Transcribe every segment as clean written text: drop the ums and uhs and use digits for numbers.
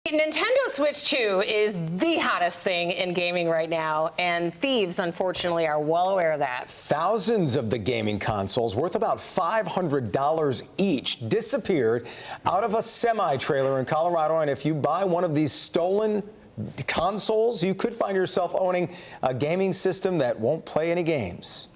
Nintendo Switch 2 is the hottest thing in gaming right now, and Thieves, unfortunately, are well aware of that. Thousands of the gaming consoles, worth about $500 each, disappeared out of a semi-trailer in Colorado, and if you buy one of these stolen consoles, you could find yourself owning a gaming system that won't play any games.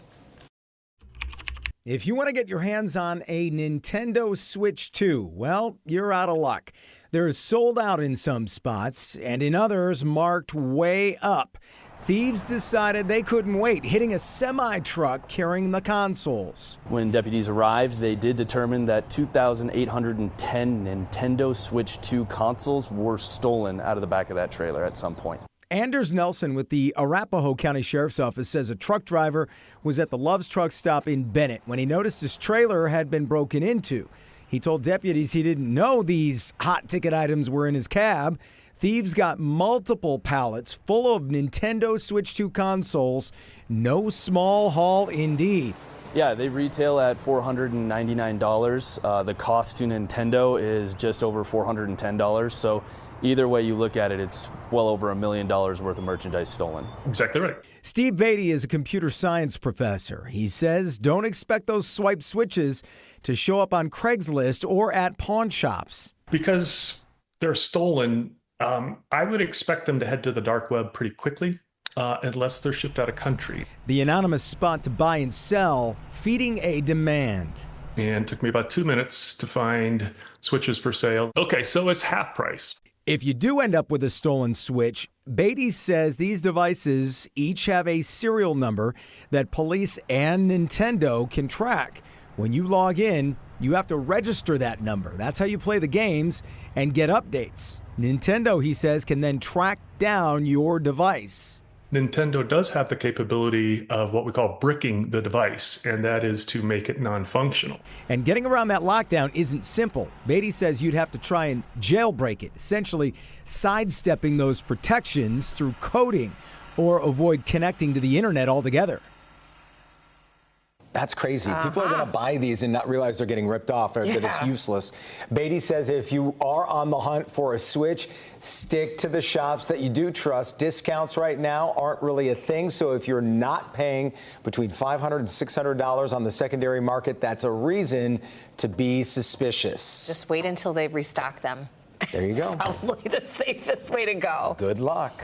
If you want to get your hands on a Nintendo Switch 2, well, you're out of luck. They're sold out in some spots, and in others marked way up. Thieves decided they couldn't wait, hitting a semi-truck carrying the consoles. When deputies arrived, they did determine that 2,810 Nintendo Switch 2 consoles were stolen out of the back of that trailer at some point. Anders Nelson with the Arapahoe County Sheriff's Office says a truck driver was at the Love's truck stop in Bennett when he noticed his trailer had been broken into. He told deputies he didn't know these hot ticket items were in his cab. Thieves got multiple pallets full of Nintendo Switch 2 consoles. No small haul indeed. Yeah, they retail at $499. The cost to Nintendo is just over $410. So either way you look at it, it's well over $1 million worth of merchandise stolen. Exactly right. Steve Beatty is a computer science professor. He says don't expect those swipe switches to show up on Craigslist or at pawn shops. Because they're stolen, I would expect them to head to the dark web pretty quickly. Unless they're shipped out of country. The anonymous spot to buy and sell, feeding a demand. And it took me about 2 minutes to find switches for sale. Okay, so it's half price. If you do end up with a stolen Switch, Beatty says these devices each have a serial number that police and Nintendo can track. When you log in, you have to register that number. That's how you play the games and get updates. Nintendo, he says, can then track down your device. Nintendo does have the capability of what we call bricking the device, and that is to make it non-functional. And getting around that lockdown isn't simple. Beatty says you'd have to try and jailbreak it, essentially sidestepping those protections through coding or avoid connecting to the internet altogether. That's crazy. People are going to buy these and not realize they're getting ripped off or that it's useless. Beatty says if you are on the hunt for a Switch, stick to the shops that you do trust. Discounts right now aren't really a thing, so if you're not paying between $500 and $600 on the secondary market, that's a reason to be suspicious. Just wait until they restock them. There you go. It's probably the safest way to go. Good luck.